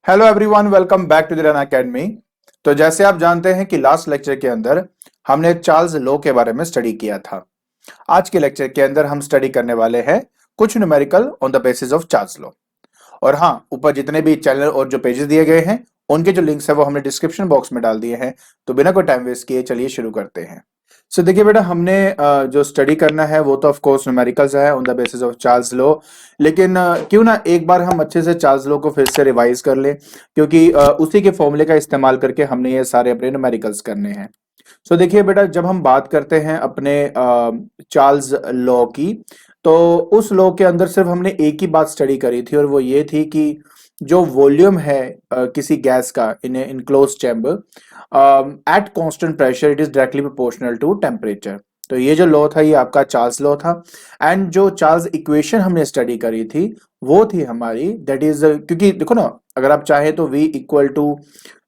Hello everyone, welcome back to the Run Academy. तो जैसे आप जानते हैं कि लास्ट लेक्चर के अंदर हमने चार्ल्स लॉ के बारे में स्टडी किया था। आज के लेक्चर के अंदर हम स्टडी करने वाले हैं कुछ numerical on the basis of Charles law. और हाँ, ऊपर जितने भी चैनल और जो पेजेस दिए गए हैं उनके जो लिंक्स है वो हमने डिस्क्रिप्शन बॉक्स में डाल दिए हैं। तो बिना कोई टाइम वेस्ट किए चलिए शुरू करते हैं। सो देखिए बेटा, हमने जो स्टडी करना है वो तो ऑफ कोर्स न्यूमेरिकल्स है on the basis of Charles law. लेकिन क्यों ना एक बार हम अच्छे से चार्ल्स लॉ को फिर से रिवाइज कर लें, क्योंकि उसी के फॉर्मूले का इस्तेमाल करके हमने ये सारे अपने न्यूमेरिकल्स करने हैं। सो देखिए बेटा, जब हम बात करते हैं अपने चार्ल्स लॉ की, तो उस लॉ के अंदर सिर्फ हमने एक ही बात स्टडी करी थी और वो ये थी कि जो वॉल्यूम है किसी गैस का in enclose chamber at constant pressure it is directly proportional to temperature. तो ये जो लॉ था ये आपका चार्ल्स लॉ था। एंड जो चार्ल्स इक्वेशन हमने स्टडी करी थी वो थी हमारी, दैट इज, क्योंकि देखो ना, अगर आप चाहें तो V इक्वल टू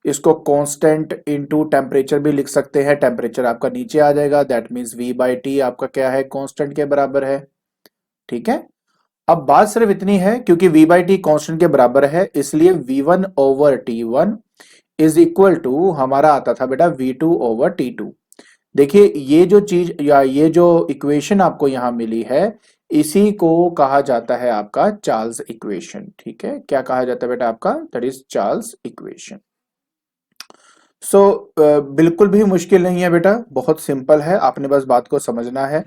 इसको कांस्टेंट इनटू टेम्परेचर भी लिख सकते हैं। टेम्परेचर आपका नीचे आ जाएगा, दैट मींस V/T आपका क्या है, कांस्टेंट के बराबर है। ठीक है। अब बात सिर्फ इतनी है, क्योंकि V/T कांस्टेंट के बराबर है इसलिए V1/T1 इज इक्वल टू हमारा आता था बेटा V2/T2। देखिए ये जो चीज या ये जो इक्वेशन आपको यहां मिली है इसी को कहा जाता है आपका चार्ल्स इक्वेशन। ठीक है, क्या कहा जाता है बेटा आपका, दैट इज चार्ल्स इक्वेशन। सो बिल्कुल भी मुश्किल नहीं है बेटा, बहुत सिंपल है। आपने बस बात को समझना है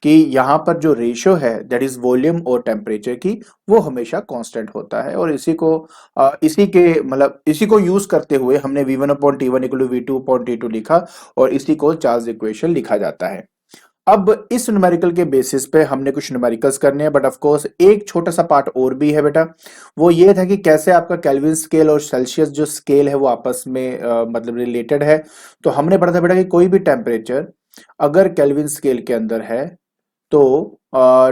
कि यहाँ पर जो रेशियो है दैट इज वॉल्यूम और टेम्परेचर की, वो हमेशा कांस्टेंट होता है। और इसी को यूज करते हुए हमने V1/T1 इक्वल टू V2/T2 लिखा और इसी को चार्ल्स इक्वेशन लिखा जाता है। अब इस न्यूमेरिकल के बेसिस पे हमने कुछ न्यूमेरिकल्स करने हैं, बट ऑफ कोर्स एक छोटा सा पार्ट और भी है बेटा। वो ये था कि कैसे आपका केल्विन स्केल और सेल्सियस जो स्केल है वो आपस में मतलब रिलेटेड है। तो हमने पढ़ा था बेटा कि कोई भी टेम्परेचर अगर केल्विन स्केल के अंदर है, तो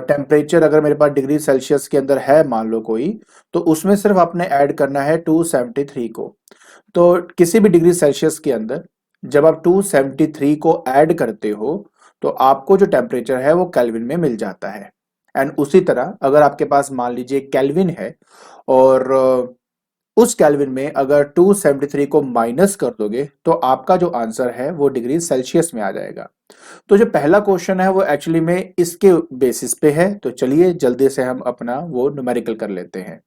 टेम्परेचर अगर मेरे पास डिग्री सेल्सियस के अंदर है मान लो कोई, तो उसमें सिर्फ आपने ऐड करना है 273 को। तो किसी भी डिग्री सेल्सियस के अंदर जब आप 273 को ऐड करते हो तो आपको जो टेम्परेचर है वो केल्विन में मिल जाता है। एंड उसी तरह अगर आपके पास मान लीजिए केल्विन है और उस केल्विन में अगर 273 को माइनस कर दोगे तो आपका जो आंसर है वो डिग्री सेल्सियस में आ जाएगा। तो जो पहला क्वेश्चन है वो एक्चुअली में इसके बेसिस पे है। तो चलिए जल्दी से हम अपना वो न्यूमेरिकल कर लेते हैं।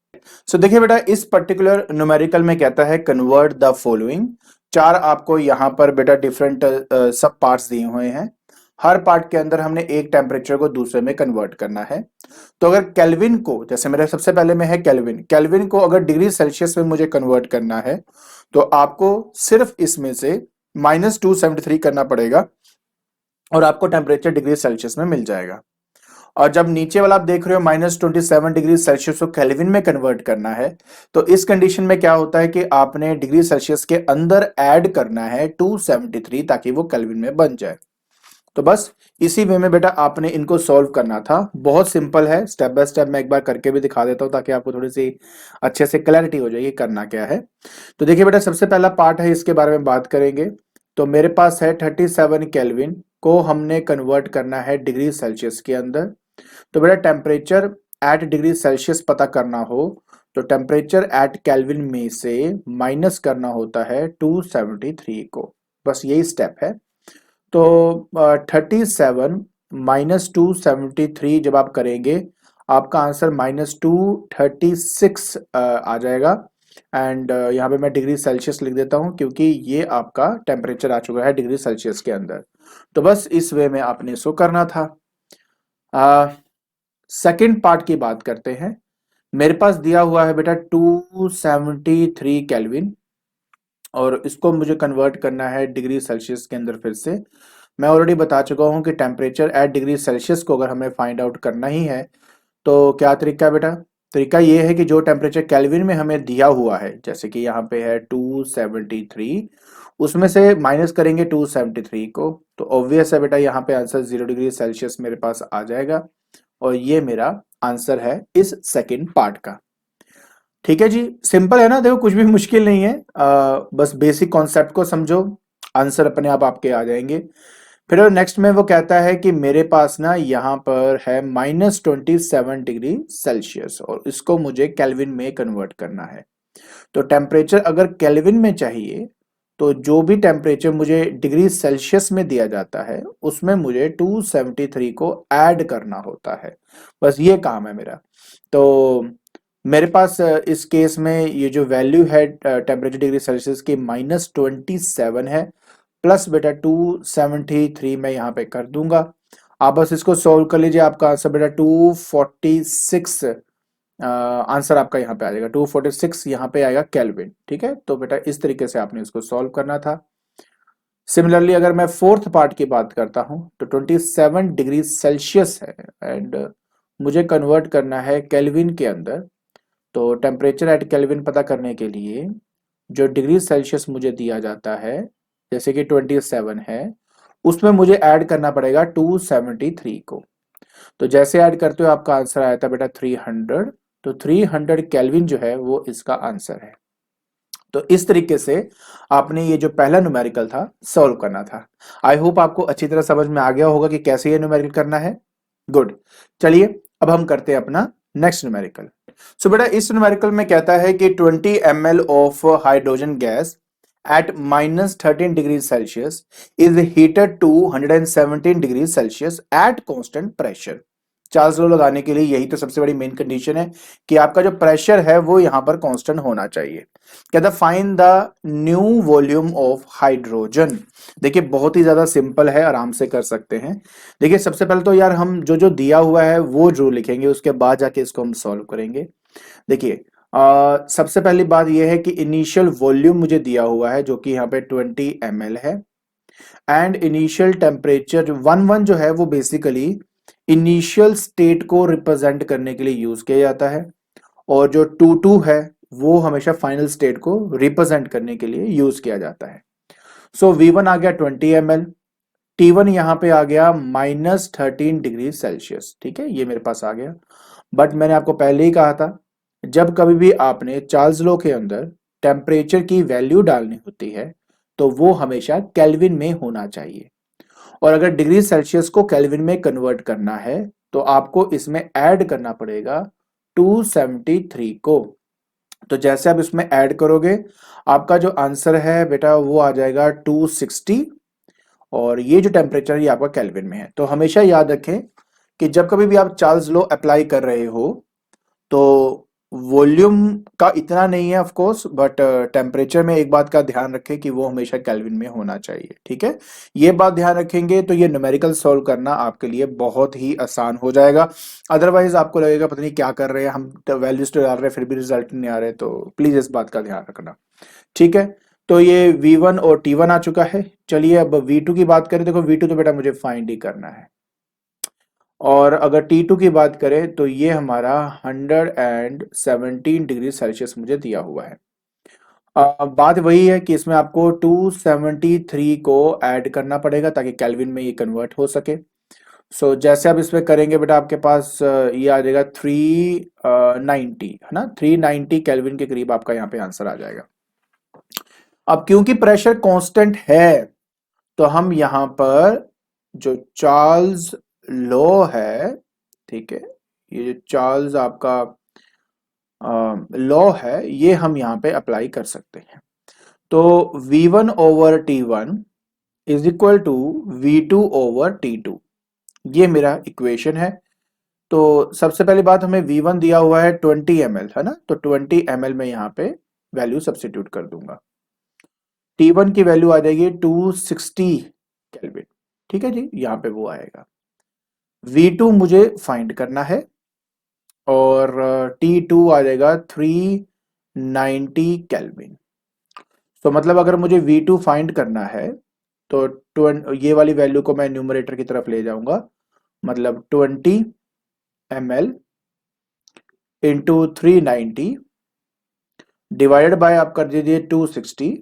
सो देखिए बेटा, इस पर्टिकुलर न्यूमेरिकल में कहता है कन्वर्ट द फॉलोइंग। चार आपको यहाँ पर बेटा डिफरेंट सब पार्ट्स दिए हुए हैं। हर पार्ट के अंदर हमने एक टेम्परेचर को दूसरे में कन्वर्ट करना है। तो अगर केल्विन को, जैसे मेरे सबसे पहले में है केल्विन, केल्विन को अगर डिग्री सेल्सियस में मुझे कन्वर्ट करना है तो आपको सिर्फ इसमें से -273 करना पड़ेगा और आपको टेम्परेचर डिग्री सेल्सियस में मिल जाएगा। और जब नीचे वाला आप देख रहे हो -27 डिग्री सेल्सियस को केल्विन में कन्वर्ट करना है, तो इस कंडीशन में क्या होता है कि आपने डिग्री सेल्सियस के अंदर ऐड करना है 273 ताकि वो केल्विन में बन जाए। तो बस इसी वे में बेटा आपने इनको सॉल्व करना था। बहुत सिंपल है, स्टेप बाय स्टेप मैं एक बार करके भी दिखा देता हूं ताकि आपको थोड़ी सी अच्छे से क्लैरिटी हो जाएगी करना क्या है। तो देखिए बेटा, सबसे पहला पार्ट है, इसके बारे में बात करेंगे। तो मेरे पास है 37 केल्विन को हमने कन्वर्ट करना है डिग्री सेल्सियस के अंदर। तो बेटा टेम्परेचर एट डिग्री सेल्सियस पता करना हो तो टेम्परेचर एट केल्विन में से माइनस करना होता है 273 को। बस यही स्टेप है। तो 37 -273 जब आप करेंगे आपका आंसर -236 आ जाएगा। एंड यहाँ पे मैं डिग्री सेल्सियस लिख देता हूँ क्योंकि ये आपका टेम्परेचर आ चुका है डिग्री सेल्सियस के अंदर। तो बस इस वे में आपने इसको करना था। सेकंड पार्ट की बात करते हैं। मेरे पास दिया हुआ है बेटा 273 केल्विन और इसको मुझे कन्वर्ट करना है डिग्री सेल्सियस के अंदर। फिर से मैं ऑलरेडी बता चुका हूं कि टेम्परेचर एट डिग्री सेल्सियस को अगर हमें फाइंड आउट करना ही है तो क्या तरीका है बेटा, तरीका ये है कि जो टेम्परेचर केल्विन में हमें दिया हुआ है, जैसे कि यहाँ पे है 273, उसमें से माइनस करेंगे 273 को, तो ऑब्वियस है बेटा यहाँ पे आंसर 0 डिग्री सेल्सियस मेरे पास आ जाएगा और ये मेरा आंसर है इस सेकेंड पार्ट का। ठीक है जी, सिंपल है ना, देखो कुछ भी मुश्किल नहीं है। बस बेसिक कॉन्सेप्ट को समझो, आंसर अपने आप आपके आ जाएंगे। फिर नेक्स्ट में वो कहता है कि मेरे पास ना यहाँ पर है -27 डिग्री सेल्सियस और इसको मुझे केल्विन में कन्वर्ट करना है। तो टेम्परेचर अगर केल्विन में चाहिए तो जो भी टेम्परेचर मुझे डिग्री सेल्सियस में दिया जाता है उसमें मुझे 273 को ऐड करना होता है। बस ये काम है मेरा। तो मेरे पास इस केस में ये जो वैल्यू है टेम्परेचर डिग्री सेल्सियस की -27 है, प्लस बेटा 273 मैं यहाँ पे कर दूंगा। आप बस इसको सॉल्व कर लीजिए, आपका आंसर बेटा 246 आंसर आपका यहाँ पे आ जाएगा। 246 यहाँ पे आएगा केल्विन। ठीक है, तो बेटा इस तरीके से आपने इसको सॉल्व करना था। सिमिलरली अगर मैं फोर्थ पार्ट की बात करता हूं तो 27 डिग्री सेल्सियस है एंड मुझे कन्वर्ट करना है केल्विन के अंदर। तो टेम्परेचर एट केल्विन पता करने के लिए जो डिग्री सेल्सियस मुझे दिया जाता है जैसे कि 27 है, उसमें मुझे ऐड करना पड़ेगा 273 को। तो जैसे ऐड करते हो आपका आंसर आया था बेटा 300। तो 300 केल्विन जो है वो इसका आंसर है। तो इस तरीके से आपने ये जो पहला न्यूमेरिकल था सॉल्व करना था। आई होप आपको अच्छी तरह समझ में आ गया होगा कि कैसे ये न्यूमेरिकल करना है। गुड, चलिए अब हम करते हैं अपना नेक्स्ट न्यूमेरिकल। सो बेटा इस न्यूमेरिकल में कहता है कि 20 ml of hydrogen gas at -13 degree Celsius is heated to 117 degree Celsius at constant pressure. Charles law लगाने के लिए यही तो सबसे बड़ी मेन कंडीशन है कि आपका जो प्रेशर है वो यहां पर कांस्टेंट होना चाहिए। कहता find the new volume of hydrogen. देखिए बहुत ही ज्यादा सिंपल है, आराम से कर सकते हैं। देखिए सबसे पहले तो यार हम जो जो दिया हुआ है वो जरूर लिखेंगे, उसके बाद जाके इसको हम सॉल्व करेंगे। देखिए सबसे पहली बात यह है कि इनिशियल वॉल्यूम मुझे दिया हुआ है जो कि यहाँ पे 20 ml है एंड इनिशियल टेम्परेचर 11 जो है वो बेसिकली इनिशियल स्टेट को रिप्रेजेंट करने के लिए यूज किया जाता है और जो 22 है वो हमेशा फाइनल स्टेट को रिप्रेजेंट करने के लिए यूज किया जाता है। सो V1 आ गया 20 ml, T1 यहां पे आ गया -13 डिग्री सेल्सियस। ठीक है, ये मेरे पास आ गया। बट मैंने आपको पहले ही कहा था जब कभी भी आपने चार्ल्स लॉ के अंदर टेम्परेचर की वैल्यू डालनी होती है तो वो हमेशा केल्विन में होना चाहिए और अगर डिग्री सेल्सियस को केल्विन में कन्वर्ट करना है तो आपको इसमें ऐड करना पड़ेगा 273 को। तो जैसे आप इसमें ऐड करोगे आपका जो आंसर है बेटा वो आ जाएगा 260 और ये जो टेम्परेचर ये आपका केल्विन में है। तो हमेशा याद रखें कि जब कभी भी आप चार्ल्स लॉ अप्लाई कर रहे हो तो वॉल्यूम का इतना नहीं है ऑफ कोर्स, बट टेम्परेचर में एक बात का ध्यान रखें कि वो हमेशा केल्विन में होना चाहिए। ठीक है, ये बात ध्यान रखेंगे तो ये न्यूमेरिकल सॉल्व करना आपके लिए बहुत ही आसान हो जाएगा। अदरवाइज आपको लगेगा पता नहीं क्या कर रहे हैं हम, तो वैल्यूज तो डाल रहे हैं फिर भी रिजल्ट नहीं आ रहे। तो प्लीज इस बात का ध्यान रखना। ठीक है, तो ये V1 और T1 आ चुका है। चलिए अब V2 की बात करें। देखो V2 तो बेटा मुझे फाइंड ही करना है और अगर T2 की बात करें तो ये हमारा 117 डिग्री सेल्सियस मुझे दिया हुआ है। बात वही है कि इसमें आपको 273 को ऐड करना पड़ेगा ताकि केल्विन में ये कन्वर्ट हो सके। सो जैसे आप इसमें करेंगे बेटा आपके पास ये आ जाएगा 390 है ना, 390 केल्विन के करीब आपका यहाँ पे आंसर आ जाएगा। अब क्योंकि प्रेशर कांस्टेंट है तो हम यहां पर जो चार्ल्स लॉ है, ठीक है, ये जो चार्ल्स आपका लॉ है ये हम यहां पे अप्लाई कर सकते हैं। तो V1 over T1 is equal to V2 over T2, ये मेरा इक्वेशन है। तो सबसे पहली बात हमें V1 दिया हुआ है 20 ml है ना, तो 20 ml में यहाँ पे वैल्यू सब्स्टिट्यूट कर दूंगा। T1 की वैल्यू आ जाएगी 260 केल्विन। ठीक है जी, यहाँ पे वो आएगा। V2 मुझे फाइंड करना है और T2 आ जाएगा 390 केल्विन। तो मतलब अगर मुझे V2 फाइंड करना है तो ये वाली वैल्यू को मैं न्यूमरेटर की तरफ ले जाऊंगा, मतलब 20 ml इंटू 390 डिवाइडेड बाय आप कर दीजिए 260।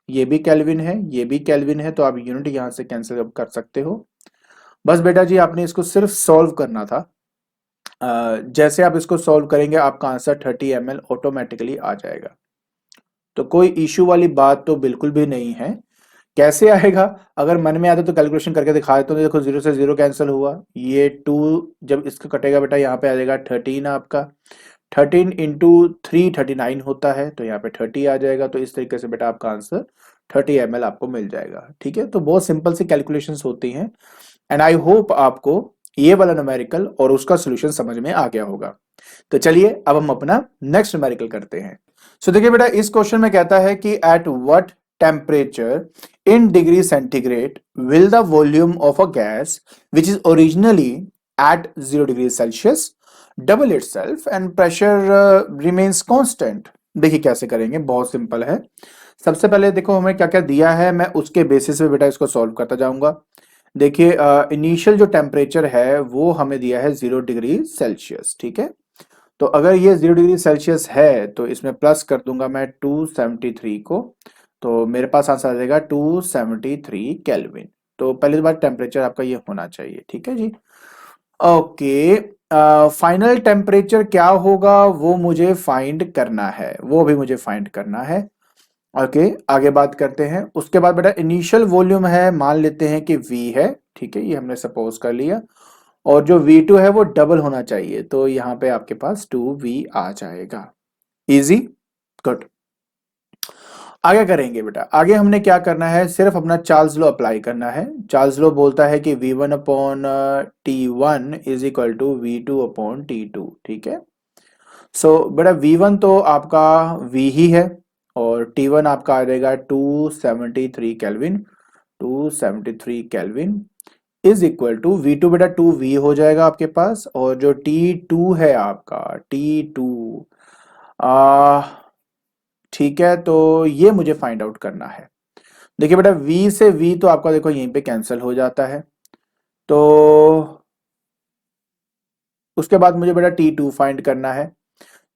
ये भी केल्विन है, ये भी केल्विन है, तो आप यूनिट यहां से कैंसिल कर सकते हो। बस बेटा जी आपने इसको सिर्फ सॉल्व करना था। जैसे आप इसको सॉल्व करेंगे आपका आंसर 30 ml ऑटोमेटिकली आ जाएगा। तो कोई इशू वाली बात तो बिल्कुल भी नहीं है। कैसे आएगा, अगर मन में आता तो कैलकुलेशन करके दिखा देता हूँ। देखो 0 से 0 कैंसिल हुआ, ये 2 जब इसका कटेगा बेटा यहाँ पे आ जाएगा 13 आपका, 13 इंटू 3 39 होता है, तो यहाँ पे 30 आ जाएगा। तो इस तरीके से बेटा आपका आंसर 30 ml आपको मिल जाएगा। ठीक है, तो बहुत सिंपल सी कैलकुलेशंस होती हैं। एंड आई होप आपको ये वाला न्यूमेरिकल और उसका सोल्यूशन समझ में आ गया होगा। तो चलिए अब हम अपना नेक्स्ट न्यूमेरिकल करते हैं। सो देखिए बेटा, इस क्वेश्चन में कहता है कि at what temperature in degree centigrade will the volume of a gas which is originally at 0 degree Celsius double itself and pressure remains constant. देखिए कैसे करेंगे, बहुत सिंपल है। सबसे पहले देखो हमें क्या क्या दिया है, मैं उसके बेसिस पे बेटा इसको सॉल्व करता जाऊंगा। देखिए इनिशियल जो टेम्परेचर है वो हमें दिया है 0 डिग्री सेल्सियस। ठीक है, तो अगर ये 0 डिग्री सेल्सियस है तो इसमें प्लस कर दूंगा मैं 273 को, तो मेरे पास आंसर आ जाएगा 273 केल्विन। तो पहली बार टेम्परेचर आपका ये होना चाहिए। ठीक है जी, ओके। फाइनल टेम्परेचर क्या होगा वो मुझे फाइंड करना है, वो भी मुझे फाइंड करना है। ओके, आगे बात करते हैं। उसके बाद बेटा इनिशियल वॉल्यूम है, मान लेते हैं कि V है। ठीक है, ये हमने सपोज कर लिया। और जो V2 है वो डबल होना चाहिए, तो यहाँ पे आपके पास 2V आ जाएगा। Easy, good. आगे करेंगे बेटा, आगे हमने क्या करना है, सिर्फ अपना चार्ल्स लॉ अप्लाई करना है। चार्ल्स लॉ बोलता है कि V1 upon T1 is equal to V2 upon T2। ठीक है, सो बेटा V1 तो आपका V ही है, और T1 आपका आ जाएगा 273 kelvin. 273 kelvin is equal to V2 बेटा 2V हो जाएगा आपके पास, और जो T2 है आपका T2 आ ठीक है, तो ये मुझे फाइंड आउट करना है। देखिए बेटा V से V तो आपका देखो यहीं पे कैंसिल हो जाता है, तो उसके बाद मुझे बेटा T2 फाइंड करना है।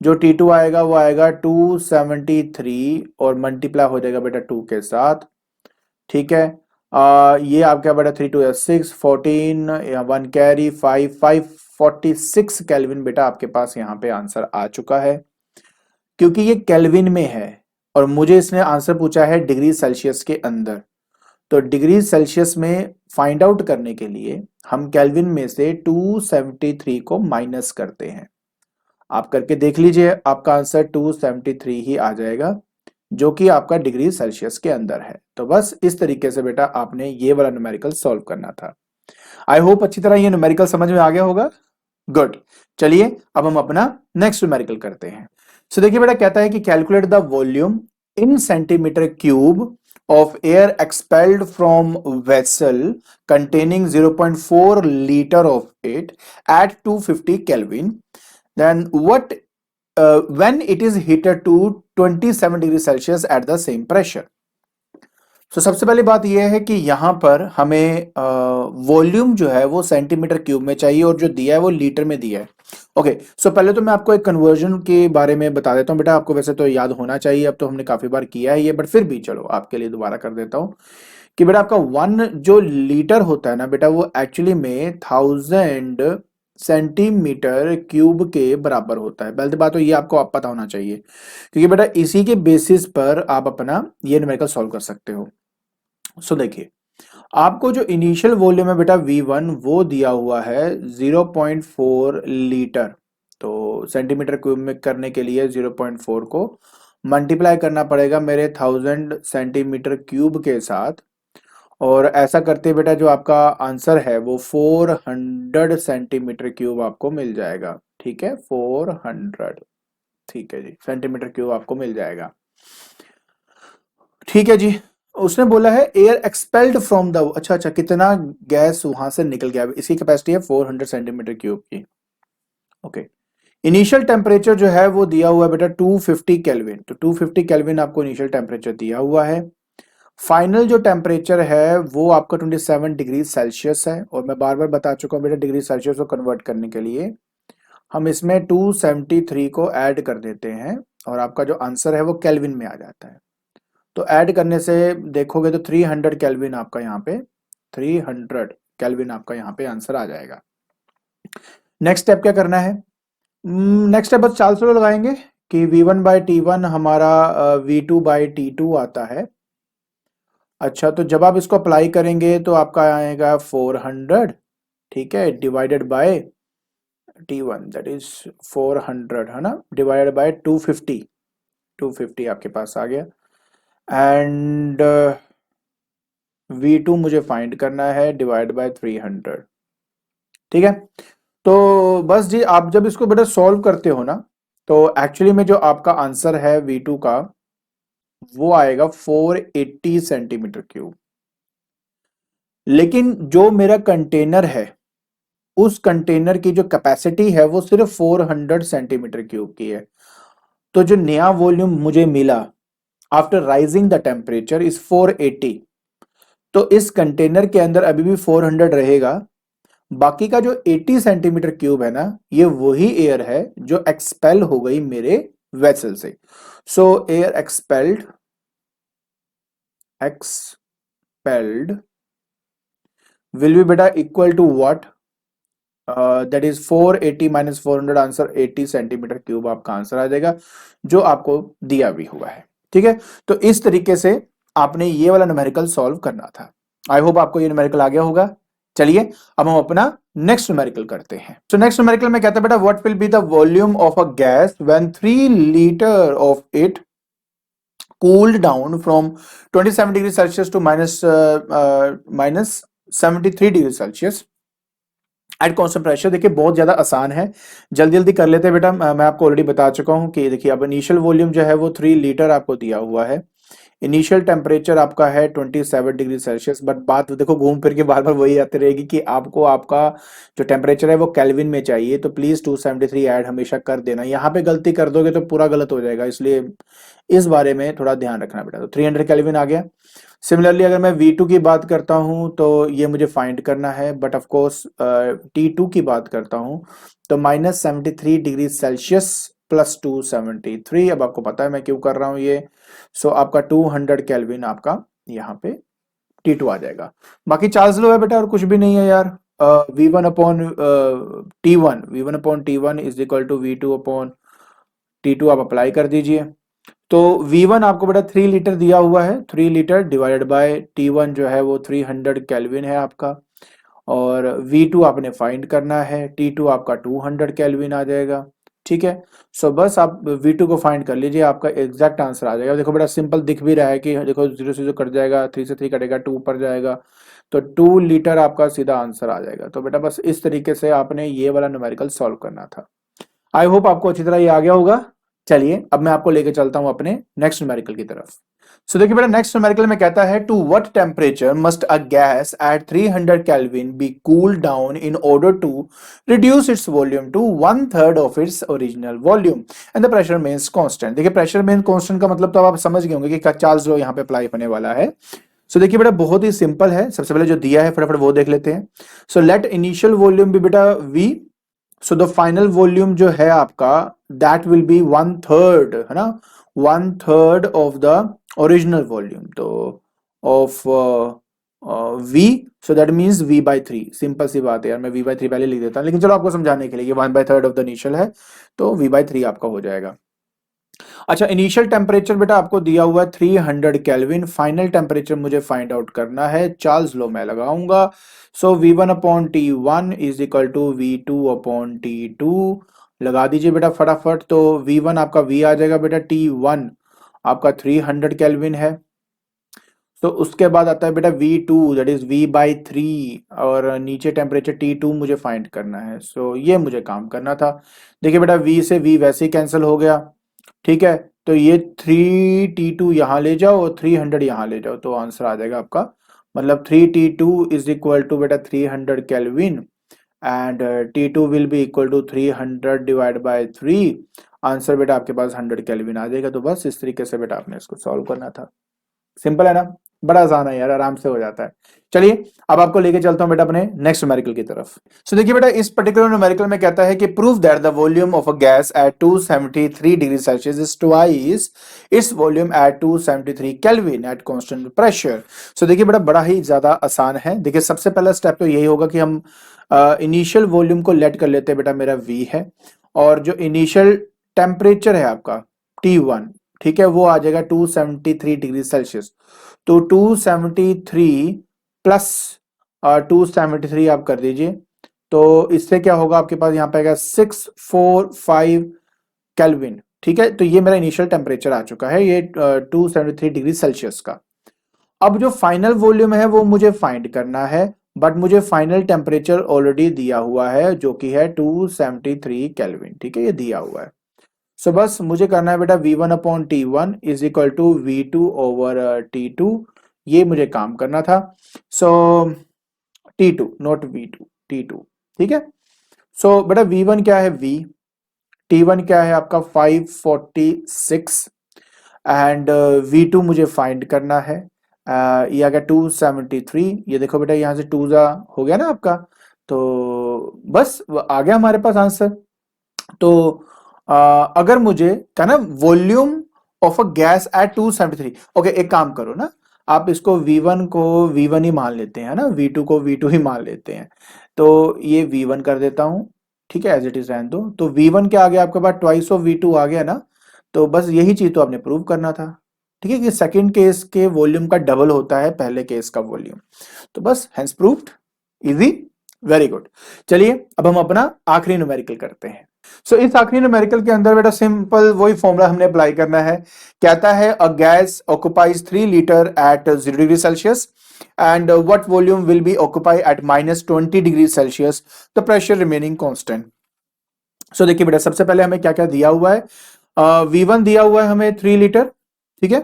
जो T2 आएगा वो आएगा 273 और मल्टीप्लाई हो जाएगा बेटा 2 के साथ। ठीक है, ये आपका बेटा 3 2 6 14 1 कैरी 5 546 केल्विन बेटा आपके पास यहाँ पे आंसर आ चुका है। क्योंकि ये केल्विन में है और मुझे इसने आंसर पूछा है डिग्री सेल्सियस के अंदर, तो डिग्री सेल्सियस में फाइंड आउट करने के लिए हम केल्विन में से 273 को माइनस करते हैं। आप करके देख लीजिए, आपका आंसर 273 ही आ जाएगा, जो कि आपका डिग्री सेल्सियस के अंदर है। तो बस इस तरीके से बेटा आपने ये वाला न्यूमेरिकल सॉल्व करना था। आई होप अच्छी तरह ये न्यूमेरिकल समझ में आ गया होगा। गुड, चलिए अब हम अपना नेक्स्ट न्यूमेरिकल करते हैं। सो देखिए बेटा, कहता है कि calculate the volume in centimetre cube of air expelled from vessel containing 0.4 liter of it at 250 Kelvin, then what when it is heated to 27 degree Celsius at the same pressure। तो सबसे पहली बात यह है कि यहाँ पर हमें वॉल्यूम जो है वो सेंटीमीटर क्यूब में चाहिए, और जो दिया है वो लीटर में दिया है। ओके, सो पहले तो मैं आपको एक कन्वर्जन के बारे में बता देता हूँ बेटा, आपको वैसे तो याद होना चाहिए, अब तो हमने काफी बार किया है ये, बट फिर भी चलो आपके लिए दोबारा कर देता हूँ कि बेटा आपका 1 जो लीटर होता है ना बेटा, वो एक्चुअली में 1000 सेंटीमीटर क्यूब के बराबर होता है। पहली बात तो ये आपको आप पता होना चाहिए, क्योंकि बेटा इसी के बेसिस पर आप अपना ये न्यूमेरिकल सॉल्व कर सकते हो। सो देखिए, आपको जो इनिशियल वॉल्यूम है बेटा V1 वो दिया हुआ है 0.4 लीटर। तो सेंटीमीटर क्यूब में करने के लिए 0.4 को मल्टीप्लाई करना पड़ेगा मेरे 1000 सेंटीमीटर क्यूब के साथ, और ऐसा करते बेटा जो आपका आंसर है वो 400 सेंटीमीटर क्यूब आपको मिल जाएगा। ठीक है, 400, ठीक है जी, सेंटीमीटर क्यूब आपको मिल जाएगा। ठीक है जी, उसने बोला है एयर एक्सपेल्ड फ्रॉम द, अच्छा अच्छा, कितना गैस वहां से निकल गया, इसकी कैपेसिटी है 400 सेंटीमीटर क्यूब की। ओके, इनिशियल टेम्परेचर जो है वो दिया हुआ है बेटा 250 केल्विन, तो 250 केल्विन आपको इनिशियल टेम्परेचर दिया हुआ है। फाइनल जो टेम्परेचर है वो आपका 27 डिग्री सेल्सियस है, और मैं बार बार बता चुका हूँ बेटा डिग्री सेल्सियस को कन्वर्ट करने के लिए हम इसमें 273 को ऐड कर देते हैं, और आपका जो आंसर है वो केल्विन में आ जाता है। तो ऐड करने से देखोगे तो 300 केल्विन आपका यहाँ पे, 300 केल्विन आपका यहाँ पे आंसर आ जाएगा। नेक्स्ट स्टेप क्या करना है, नेक्स्ट स्टेप बस चार्ल्स लॉ लगाएंगे कि V1/T1 हमारा V2/T2 आता है। अच्छा, तो जब आप इसको अप्लाई करेंगे तो आपका आएगा 400, ठीक है, divided by T1 that is 400 है ना, डिवाइडेड बाय 250, 250 आपके पास आ गया। एंड V2 मुझे फाइंड करना है डिवाइड बाय 300। ठीक है, तो बस जी आप जब इसको बेटा सॉल्व करते हो ना, तो एक्चुअली में जो आपका आंसर है V2 का वो आएगा 480 सेंटीमीटर क्यूब। लेकिन जो मेरा कंटेनर है उस कंटेनर की जो कैपेसिटी है वो सिर्फ 400 सेंटीमीटर क्यूब की है। तो जो नया वॉल्यूम मुझे मिला after rising the temperature is 480। तो इस कंटेनर के अंदर अभी भी 400 रहेगा। बाकी का जो 80 सेंटीमीटर क्यूब है ना, ये वही एयर है जो एक्सपेल हो गई मेरे वेसल से। So air expelled will be बेटा equal to what, that is 480 minus 400, answer 80 centimetre cube आपका आंसर आ जाएगा जो आपको दिया भी हुआ है। ठीक है, तो इस तरीके से आपने ये वाला न्यूमेरिकल सॉल्व करना था। आई होप आपको ये न्यूमेरिकल आ गया होगा। चलिए अब हम अपना नेक्स्ट न्यूमेरिकल करते हैं। सो नेक्स्ट न्यूमेरिकल में कहता है बेटा what will be the volume of a gas when 3 litre of it cooled down from 27 degree Celsius to minus 73 degree Celsius at constant pressure. देखिए बहुत ज्यादा आसान है, जल्दी जल्दी कर लेते हैं बेटा। मैं आपको ऑलरेडी बता चुका हूं कि देखिए अब इनिशियल वॉल्यूम जो है वो 3 लीटर आपको दिया हुआ है। इनिशियल टेम्परेचर आपका है 27 डिग्री सेल्सियस। बट बात देखो घूम फिर के बार बार वही आती रहेगी कि आपको आपका जो टेम्परेचर है वो केल्विन में चाहिए, तो प्लीज 273 ऐड हमेशा कर देना। यहाँ पे गलती कर दोगे तो पूरा गलत हो जाएगा, इसलिए इस बारे में थोड़ा ध्यान रखना बेटा। तो 300 केल्विन आ गया। सिमिलरली अगर मैं V2 की बात करता हूं तो ये मुझे फाइंड करना है, बट ऑफ कोर्स T2 की बात करता हूं तो -73 डिग्री सेल्सियस प्लस 273। अब आपको पता है मैं क्यों कर रहा हूं ये। सो आपका 200 केल्विन आपका यहाँ पे T2 आ जाएगा। बाकी चार्ज लो है बेटा और कुछ भी नहीं है यार। V1 upon T1, V1 is equal to V2 upon T2 आप अप्लाई कर दीजिए। तो V1 आपको बेटा 3 लीटर दिया हुआ है, 3 लीटर डिवाइडेड बाय T1 जो है वो 300 केल्विन है आपका। और V2 आपने फाइंड करना है, T2 आपका 200 केल्विन आ जाएगा। ठीक है, सो बस आप V2 को फाइंड कर लीजिए, आपका एग्जैक्ट आंसर आ जाएगा। देखो बड़ा सिंपल दिख भी रहा है कि देखो 0 से 0 कट जाएगा, 3 से 3 कटेगा, 2 ऊपर जाएगा, तो 2 लीटर आपका सीधा आंसर आ जाएगा। तो बेटा बस इस तरीके से आपने ये वाला न्यूमेरिकल सॉल्व करना था। आई होप आपको अच्छी तरह ये आ गया होगा। चलिए अब मैं आपको लेके चलता हूं अपने नेक्स्ट न्यूमेरिकल की तरफ। सो देखिए बेटा नेक्स्ट न्यूमेरिकल में कहता है to what temperature must a gas at 300 kelvin be cooled down in order to reduce its volume to 1/3 of its original volume and the pressure remains constant. देखिए pressure मेन constant का मतलब तो आप समझ गए होंगे कि चार्ल्स लॉ यहाँ पे अप्लाई होने वाला है। सो देखिए बेटा बहुत ही सिंपल है। सबसे पहले जो दिया है फटाफट वो देख लेते हैं। सो लेट इनिशियल वॉल्यूम भी बेटा V, so the final volume जो है आपका दैट विल बी 1/3 है ना, 1/3 ऑफ द ओरिजिनल वॉल्यूम तो of V। So that means V/3। Simple सी बात है यार, मैं V/3 पहले लिख देता, लेकिन चलो आपको समझाने के लिए ये 1/3 ऑफ द इनिशियल है तो V/3 आपका हो जाएगा। अच्छा इनिशियल टेम्परेचर बेटा आपको दिया हुआ है 300 केल्विन। फाइनल टेम्परेचर मुझे फाइंड आउट करना है, चार्ल्स लॉ मैं लगाऊंगा। So V1 upon T1 is equal to V2 upon T2 लगा दीजिए बेटा फटाफट। तो V1 आपका V आ जाएगा बेटा, T1 आपका 300 केल्विन है। तो उसके बाद आता है बेटा V2 दैट इज V/3 और नीचे टेम्परेचर T2 मुझे फाइंड करना है। सो ये मुझे काम करना था। देखिए बेटा V से V वैसे ही कैंसिल हो गया। ठीक है, तो ये 3T2 यहाँ ले जाओ और 300 यहाँ ले जाओ तो आंसर आ जाएगा आपका, मतलब 3T2 इज इक्वल टू बेटा 300 kelvin and T2 will be equal to 300 divide by 3। Answer बेटा आपके पास 100 केल्विन आ जाएगा। तो बस इस तरीके से बेटा आपने इसको सॉल्व करना था। सिंपल है ना, बड़ा आसान है यार, आराम से हो जाता है। चलिए अब आपको लेके चलता हूं बेटा अपने नेक्स्ट न्यूमेरिकल की तरफ। सो देखिए बेटा इस पर्टिकुलर न्यूमेरिकल में कहता है कि prove that the volume of a gas at 273 degree Celsius is twice its volume at 273 kelvin at constant pressure. So देखिए बेटा बड़ा ही ज्यादा आसान है। देखिए सबसे पहला स्टेप तो यही होगा कि हम इनिशियल वॉल्यूम को लेट कर लेते हैं बेटा, मेरा V है, और जो इनिशियल टेम्परेचर है आपका T1, ठीक है, वो आ जाएगा 273 डिग्री सेल्सियस। तो 273 प्लस 273 आप कर दीजिए तो इससे क्या होगा, आपके पास यहाँ पे आएगा 645 केल्विन। ठीक है, तो ये मेरा इनिशियल टेम्परेचर आ चुका है, ये 273 डिग्री सेल्सियस का। अब जो फाइनल वॉल्यूम है वो मुझे फाइंड करना है, बट मुझे फाइनल टेम्परेचर ऑलरेडी दिया हुआ है जो कि है 273 केल्विन। ठीक है, ये दिया हुआ है। सो बस मुझे करना है बेटा V1 upon T1 is equal to V2 over T2, ये मुझे काम करना था। So T2 not V2, T2। ठीक है, सो बेटा V1 क्या है, T1 क्या है आपका 546 एंड V2 मुझे फाइंड करना है। ये आ गया 273। ये देखो बेटा यहाँ से 2 जा हो गया ना आपका, तो बस आ गया हमारे पास आंसर। तो अगर मुझे क्या ना volume of a gas at 273, okay एक काम करो ना, आप इसको V1 को V1 ही मान लेते हैं ना, V2 को V2 ही मान लेते हैं, तो ये V1 कर देता हूं। ठीक है, एज इट इज रहने दो। तो V1 क्या आ गया आपके पास, ट्वाइस ऑफ V2 आ गया ना, तो बस यही चीज तो आपने प्रूव करना था। ठीक है, कि सेकंड केस के वॉल्यूम का डबल होता है पहले केस का वॉल्यूम, तो बस hence proved, easy, very good. चलिए अब हम अपना आखिरी न्यूमेरिकल करते हैं। सो इस आखिरी न्यूमेरिकल के अंदर बेटा सिंपल वही फॉर्मूला हमने अप्लाई करना है। कहता है a gas occupies 3 litre at 0 degree Celsius and what volume will be occupy at -20 degree Celsius, the pressure remaining constant. So देखिए बेटा सबसे पहले हमें क्या क्या दिया हुआ है, V1 दिया हुआ है हमें 3 लीटर। ठीक है,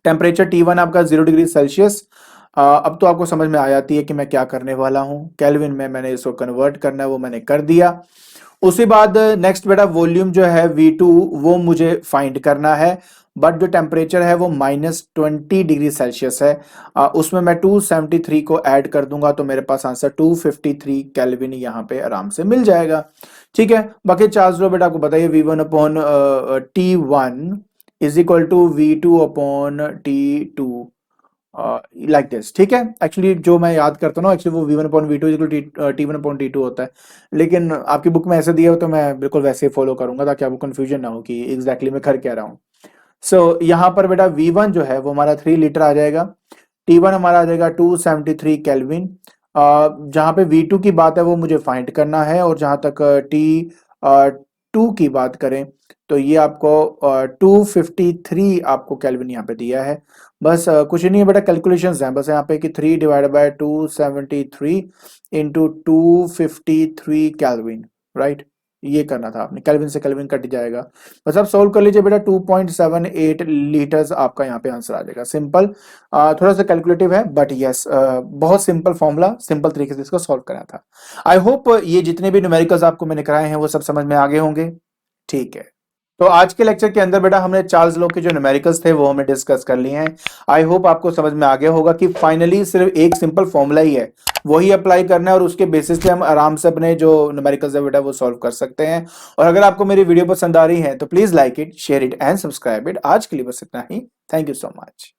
टेम्परेचर T1 आपका 0 डिग्री सेल्सियस। अब तो आपको समझ में आ जाती है कि मैं क्या करने वाला हूं, केल्विन में मैंने इसको कन्वर्ट करना है, वो मैंने कर दिया। उसके बाद नेक्स्ट बेटा वॉल्यूम जो है V2 वो मुझे फाइंड करना है, बट जो टेम्परेचर है वो -20 डिग्री सेल्सियस है। उसमें मैं 273 को ऐड कर दूंगा तो मेरे पास आंसर 253 केल्विन यहाँ पे आराम से मिल जाएगा। ठीक है, बाकी चार्ज लो बेटा आपको बताइए, V1 upon T1 is equal to V2 upon T2 like this. ठीक है, एक्चुअली जो मैं याद करता हूँ ना, एक्चुअली वो V1 upon V2 equal T1 upon T2 होता है, लेकिन आपकी बुक में ऐसे दिया हो तो मैं बिल्कुल वैसे ही फॉलो करूंगा ताकि आपको कंफ्यूजन ना हो कि एग्जैक्टली मैं कर क्या रहा हूँ। सो यहाँ पर बेटा V1 जो है वो हमारा 3 लीटर आ जाएगा, T1 हमारा आ जाएगा 273 केल्विन। जहाँ पे V2 की बात है वो मुझे फाइंड करना है, और जहाँ तक T2 की बात करें तो ये आपको 253 आपको केल्विन यहाँ पे दिया है। बस कुछ नहीं है बेटा, कैलकुलेशंस हैं बस यहाँ पे कि 3 divide by 273 into 253 kelvin, right, ये करना था आपने, केल्विन से केल्विन कट जाएगा। बस आप सोल्व कर लीजिए बेटा, 2.78 लीटर्स आपका यहाँ पे आंसर आ जाएगा। सिंपल, थोड़ा सा कैलकुलेटिव है बट यस, बहुत सिंपल फॉर्मूला, सिंपल तरीके से इसको सॉल्व करना था। आई होप ये जितने भी न्यूमेरिकल्स आपको मैंने कराए हैं वो सब समझ में आ गए होंगे। ठीक है, तो आज के लेक्चर के अंदर बेटा हमने चार्ल्स लॉ के जो न्यूमेरिकल्स थे वो हमने डिस्कस कर लिए हैं। आई होप आपको समझ में आ गया होगा कि फाइनली सिर्फ एक सिंपल फॉर्मूला ही है, वही अप्लाई करना है और उसके बेसिस पे हम आराम से अपने जो न्यूमेरिकल्स है बेटा वो सॉल्व कर सकते हैं। और अगर आपको मेरी वीडियो पसंद आ रही है तो please like it, share it and subscribe it. आज के लिए बस इतना ही, थैंक यू सो मच।